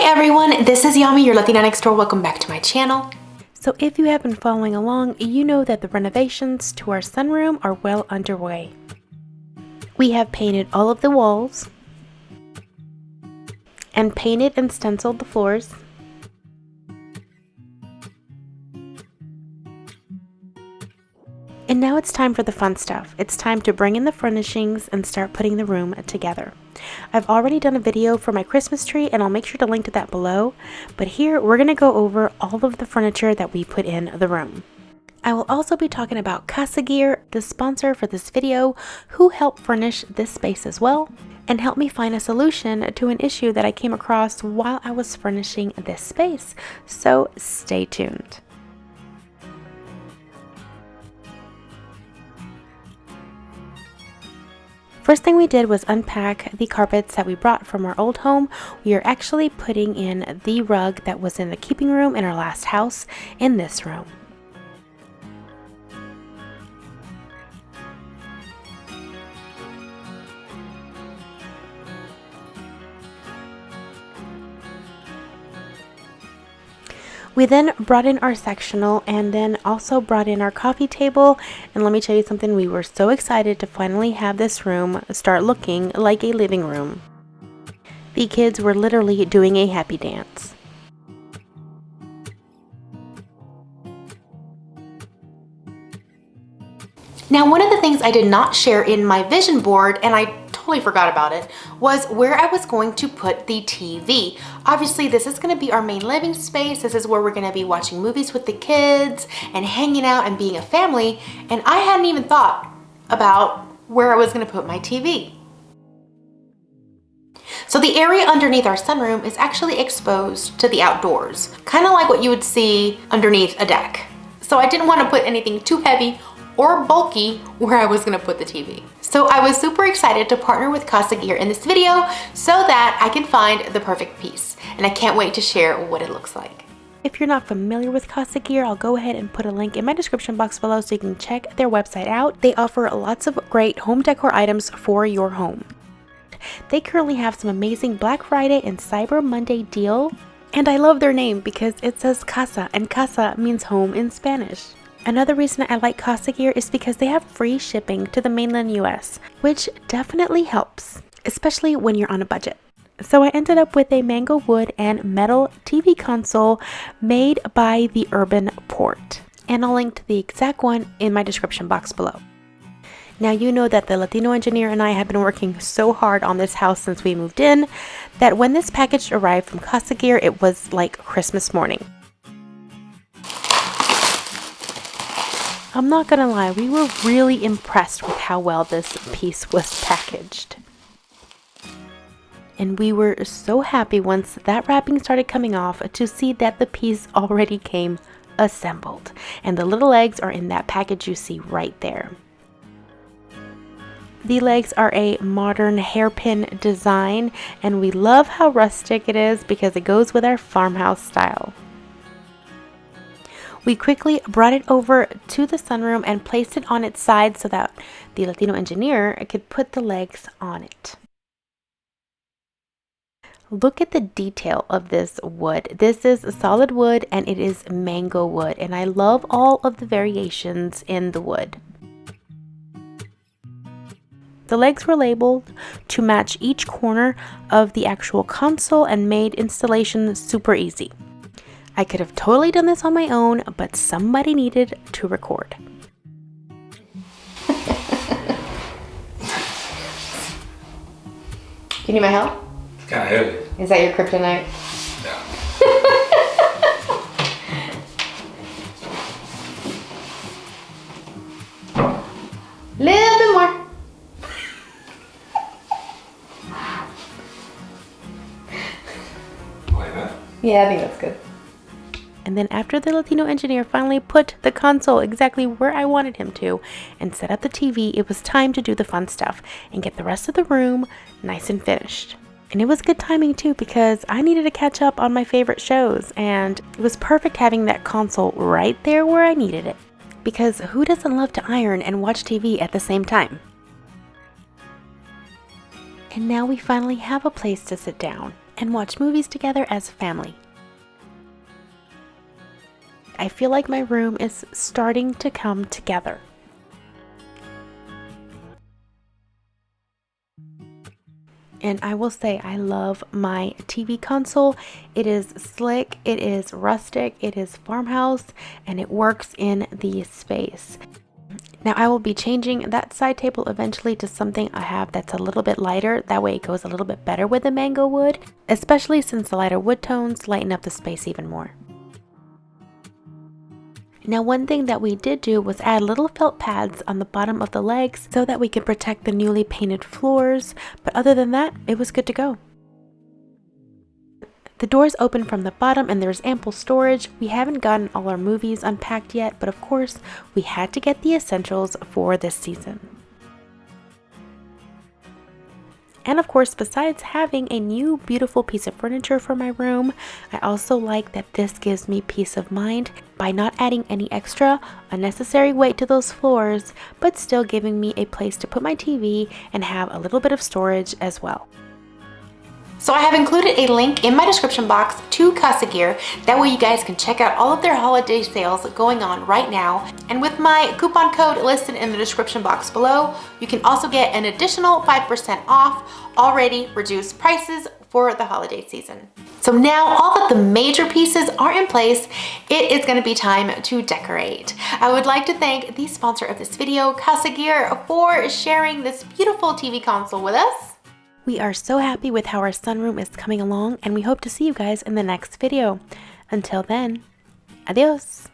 Hey everyone, this is Yami, your Latina next door. Welcome back to my channel. So if you have been following along, you know that the renovations to our sunroom are well underway. We have painted all of the walls and painted and stenciled the floors. And now it's time for the fun stuff. It's time to bring in the furnishings and start putting the room together. I've already done a video for my Christmas tree and I'll make sure to link to that below, but here we're going to go over all of the furniture that we put in the room. I will also be talking about Casagear, the sponsor for this video, who helped furnish this space as well, and help me find a solution to an issue that I came across while I was furnishing this space. So stay tuned. First thing we did was unpack the carpets that we brought from our old home. We are actually putting in the rug that was in the keeping room in our last house in this room. We then brought in our sectional and then also brought in our coffee table, and let me tell you something, we were so excited to finally have this room start looking like a living room. The kids were literally doing a happy dance. Now, one of the things I did not share in my vision board, and I totally forgot about it, was where I was going to put the TV. Obviously, this is going to be our main living space. This is where we're going to be watching movies with the kids and hanging out and being a family, and I hadn't even thought about where I was going to put my TV. So the area underneath our sunroom is actually exposed to the outdoors, kind of like what you would see underneath a deck. So I didn't want to put anything too heavy or bulky where I was going to put the TV. So I was super excited to partner with Casagear in this video so that I can find the perfect piece, and I can't wait to share what it looks like. If you're not familiar with Casagear, I'll go ahead and put a link in my description box below so you can check their website out. They offer lots of great home decor items for your home. They currently have some amazing Black Friday and Cyber Monday deal, and I love their name because it says Casa, and Casa means home in Spanish. Another reason I like Casagear is because they have free shipping to the mainland US, which definitely helps, especially when you're on a budget. So I ended up with a mango wood and metal TV console made by the Urban Port, and I'll link to the exact one in my description box below. Now you know that the Latino engineer and I have been working so hard on this house since we moved in that when this package arrived from Casagear, it was like Christmas morning. I'm not gonna lie, we were really impressed with how well this piece was packaged. And we were so happy once that wrapping started coming off to see that the piece already came assembled. And the little legs are in that package you see right there. The legs are a modern hairpin design, and we love how rustic it is because it goes with our farmhouse style. We quickly brought it over to the sunroom and placed it on its side so that the Latino engineer could put the legs on it. Look at the detail of this wood. This is solid wood and it is mango wood, and I love all of the variations in the wood. The legs were labeled to match each corner of the actual console and made installation super easy. I could have totally done this on my own, but somebody needed to record. Do you need my help? It's kind of heavy. Is that your kryptonite? Yeah. Little bit more. Like that? Yeah, I think that's good. And then after the Latino engineer finally put the console exactly where I wanted him to and set up the TV, it was time to do the fun stuff and get the rest of the room nice and finished. And it was good timing too because I needed to catch up on my favorite shows, and it was perfect having that console right there where I needed it. Because who doesn't love to iron and watch TV at the same time? And now we finally have a place to sit down. and watch movies together as a family. I feel like my room is starting to come together. And I will say I love my TV console. It is slick, it is rustic, it is farmhouse, and it works in the space. Now I will be changing that side table eventually to something I have that's a little bit lighter. That way it goes a little bit better with the mango wood, especially since the lighter wood tones lighten up the space even more. Now one thing that we did do was add little felt pads on the bottom of the legs so that we could protect the newly painted floors, but other than that, it was good to go. The doors open from the bottom and there's ample storage. We haven't gotten all our movies unpacked yet, but of course, we had to get the essentials for this season. And of course, besides having a new beautiful piece of furniture for my room, I also like that this gives me peace of mind by not adding any extra unnecessary weight to those floors, but still giving me a place to put my TV and have a little bit of storage as well. So I have included a link in my description box to Casagear. That way you guys can check out all of their holiday sales going on right now. And with my coupon code listed in the description box below, you can also get an additional 5% off already reduced prices for the holiday season. So now all that the major pieces are in place, it is gonna be time to decorate. I would like to thank the sponsor of this video, Casagear, for sharing this beautiful TV console with us. We are so happy with how our sunroom is coming along, and we hope to see you guys in the next video. Until then, adios!